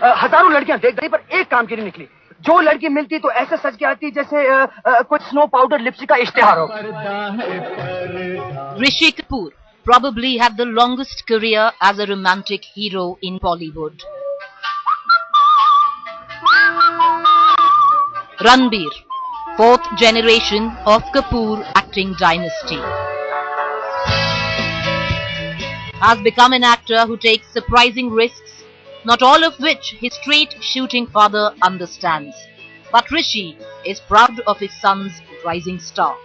हजारों लड़कियां देख गई पर एक काम की नहीं निकली। जो लड़की मिलती तो ऐसे सज के आती जैसे कुछ स्नो पाउडर लिपस्टिक का इश्तिहार हो। Rishi Kapoor probably had the longest career as a romantic hero in Bollywood. Ranbir, fourth generation of Kapoor acting dynasty, has become an actor who takes surprising risks, not all of which his straight shooting father understands. But Rishi is proud of his son's rising star.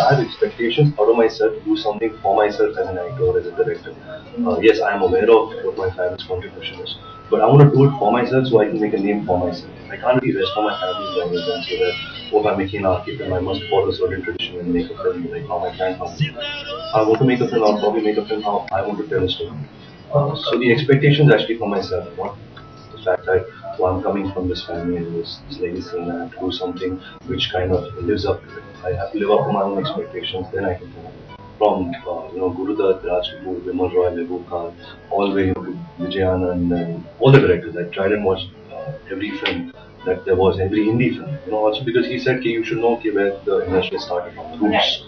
I have expectations out of myself to do something for myself as an actor or as a director. Yes, I am aware of what my family's contribution is, but I want to do it for myself so I can make a name for myself. I can't really rest on my family's language and say that, oh, if I'm making an art film, I must follow a certain tradition and make a film like how my grandfather did. I want to make a film, I'll probably make a film how I want to tell a story. So the expectations actually for myself, not the fact that I'm coming from this family and this legacy and I have to do something which kind of lives up to it. I have to live up to my own expectations, then I can do it. From Guru Raj Kapoor, Vimal Roy, Mehboob Khan, all the way to Vijay Anand and all the directors. I tried and watched every film that there was, every Hindi film. Also because he said you should know where the industry started from, the roots.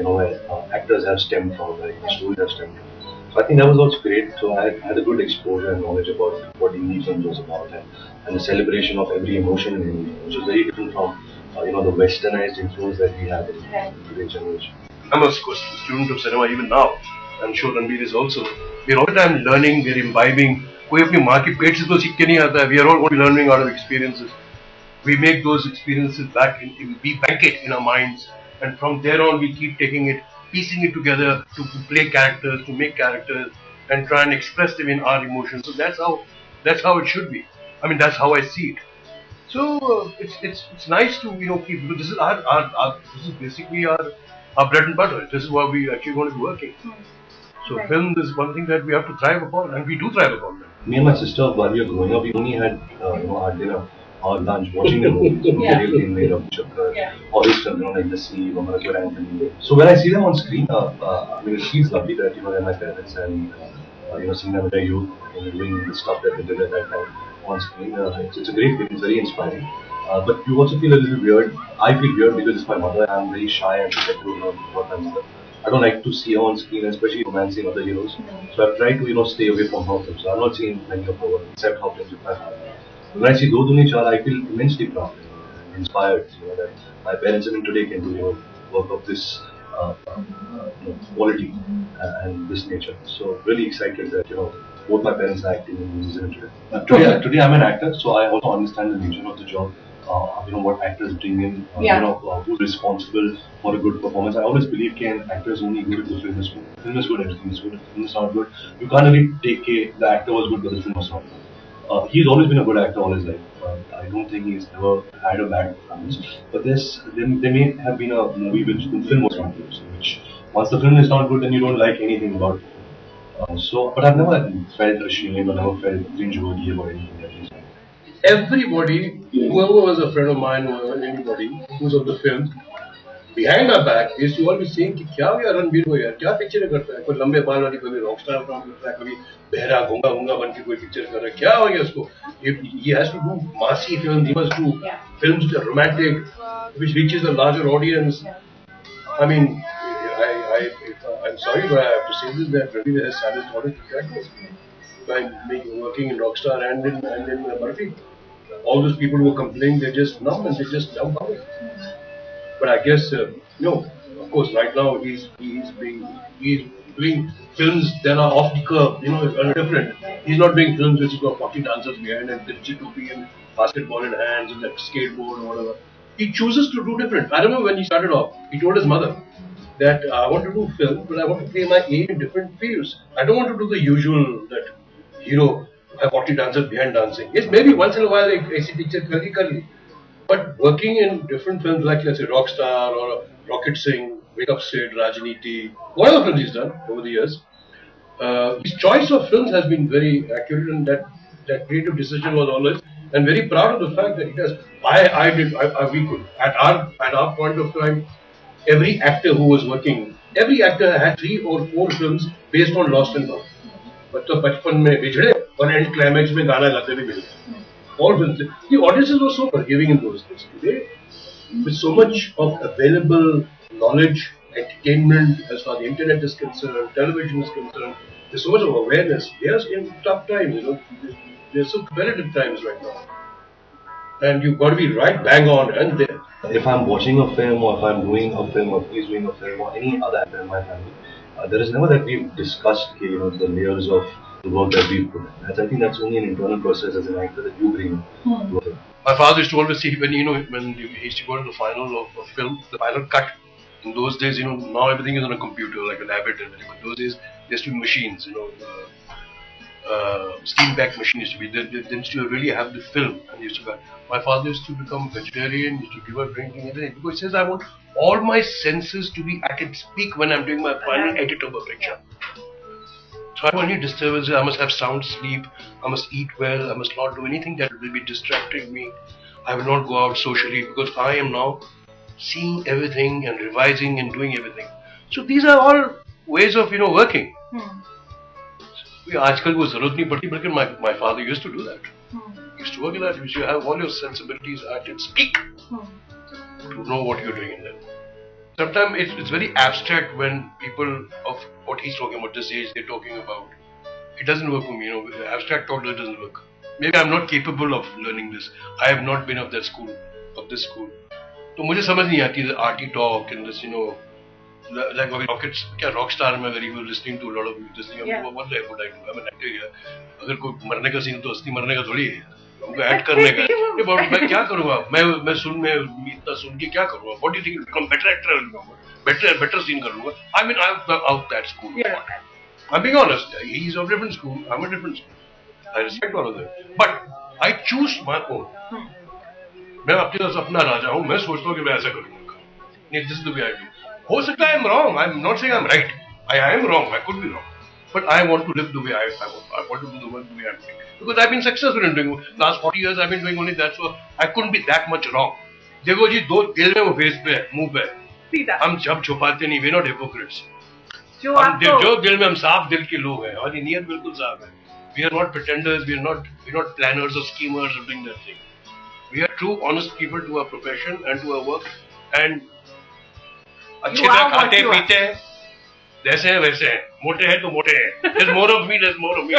Where actors have stemmed from, where stories have stemmed from. So I think that was also great. So I had a good exposure and knowledge about what Hindi films was about and the celebration of every emotion in Hindi, which is very different from the westernized influence that we have in today's generation. I'm a student of cinema even now. I'm sure Ranbir is also. We're all the time learning, we're imbibing. कोई अपनी माँ की पेट से तो सीख के नहीं आता है. We are all learning out of experiences. We make those experiences back, we bank it in our minds, and from there on we keep taking it, piecing it together to play characters, to make characters, and try and express them in our emotions. So that's how it should be. I mean, that's how I see it. So it's nice to keep, because this is this is basically our bread and butter. This is what we actually want to be working. So film is one thing that we have to thrive upon, and we do thrive upon them. Me and my sister, while we were growing up, we only had our dinner, our lunch, watching the movies. Mera Naam Joker, or this film, like The Sea, Marco Anthony. So when I see them on screen, I mean, it feels lovely that they're my parents, and seeing them in their youth, doing the stuff that they did at that time on screen. It's a great feeling. It's very inspiring. But you also feel a little weird. I feel weird because it's my mother. I'm very shy and protective about my mother. I don't like to see her on screen, especially romancing other heroes. So I've tried to stay away from her films. So I've not seen many of her work except her films with my family. When I see Do Duni Char, I feel immensely proud, inspired. That my parents even today can do work of this quality and this nature. So really excited that both my parents are acting in movies today. Today I'm an actor, so I also understand the nature of the job. What actors bring in, who's responsible for a good performance. I always believe an actor is only good if the film is good. Film is good, everything is good. If the film is not good, you can't really take the actor was good but the film was not good. He's always been a good actor all his life. I don't think he's ever had a bad performance. But there may have been a movie which the film was not good. Which once the film is not good, then you don't like anything about it. But I've never felt ashamed or never felt cringeworthy about anything that he's done. Everybody, whoever was a friend of mine or anybody who's of the film, behind my back is to always saying कि क्या यार रणबीर को यार क्या picture करता है, कोई लंबे बाल वाली, कोई रॉकस्टार काम करता है, कभी बहरा गूंगा बन के कोई पिक्चर कर रहा है, क्या हो गया उसको? He has to do massy films, he must do films that are romantic, which reaches a larger audience. I mean, I'm sorry, but I have to say this, that Ranbir has started to practice by working in Rockstar and in Murphy. All those people who are complaining, they're just numb and they just jump out. But I guess, of course, right now he's doing films that are off the curve, are different. He's not doing films which have got 40 dancers behind and Dirchi Topi and basketball in hands and that skateboard or whatever. He chooses to do different. I remember when he started off, he told his mother that I want to do film, but I want to play my age in different fields. I don't want to do the usual that hero have 40 dancers behind dancing. Yes, maybe once in a while I see picture curly. But working in different films like, let's say, Rockstar or Rocket Singh, Wake Up Sid, Rajniti, whatever films he's done over the years, his choice of films has been very accurate, and that creative decision was always, and very proud of the fact that it has. We could at our point of time, every actor who was working, every actor had 3 or 4 films based on Lost and Found. मतलब बचपन में बिछड़े और and climax में गाना गाते भी मिले. All films. The audiences were so forgiving in those days. Today, with so much of available knowledge, entertainment, as far as the internet is concerned, television is concerned, there's so much of awareness. They are in tough times, you know. There's some competitive times right now. And you've got to be right bang on and there. If I'm watching a film or if I'm doing a film or if he's doing a film or any other actor in my family, there is never that we've discussed the layers of the work that we've put in. I think that's only an internal process as an actor that you bring to a film. My father used to always say when he used to go to the final of a film, the final cut. In those days, now everything is on a computer like an Avid and everything. In those days, there used to be machines, steam pack machine used to be. They used to really have the film. And my father used to become vegetarian, used to give up drinking everything because he says, I want all my senses to be at its peak when I'm doing my final edit of a picture. So I don't want any disturbances. I must have sound sleep. I must eat well. I must not do anything that will be distracting me. I will not go out socially because I am now seeing everything and revising and doing everything. So these are all ways of working. आजकल वो जरूरत नहीं पड़ती, बल्कि my father used to do that. He used to work in that. You should have all your sensibilities at its peak to know what you're doing in there. Sometimes it's very abstract when people of what he's talking about, this age they're talking about. It doesn't work for me, abstract talk doesn't work. Maybe I'm not capable of learning this. I have not been of that school, of this school. तो मुझे समझ नहीं आती the arty talk and this, like rockets, क्या rockstar में where you were listening to a lot of this thing. What the heck would I do? I'm an actor here. अगर कोई मरने का scene तो असली मरने का थोड़ी है. हमको act करने का. ये मैं क्या करूँगा? मैं इतना सुन के क्या करूँगा? What do you think? Become better actor? Better scene कर लूँगा. I mean, I'm out that school. I'm being honest. He's of different school. I'm a different school. I respect all of them. But I choose my own. मैं अपने तरफ अपना राजा हूँ. मैं सोचता हूँ कि मैं ऐसा करूँगा. This is the way I do. हो सकता है I'm wrong. I'm not saying I'm right. I am wrong. I could be wrong. But I want to live the way I want. I want to do the work the way I'm doing. Because I've been successful in doing it. Last 40 years I've been doing only that, so I couldn't be that much wrong. देखो जी, दो दिल में वो face पे है, मुंह पे है. हम जब छुपाते नहीं, we're not hypocrites. जो दिल में हम साफ दिल के लोग हैं, हमारी नीयत बिल्कुल साफ है. We are not pretenders. We're not planners or schemers of doing that thing. We are true, honest people to our profession and to our work. And अच्छे तरह खाते पीते हैं, जैसे हैं वैसे हैं, मोटे हैं तो मोटे हैं. There's more of me, there's more of me.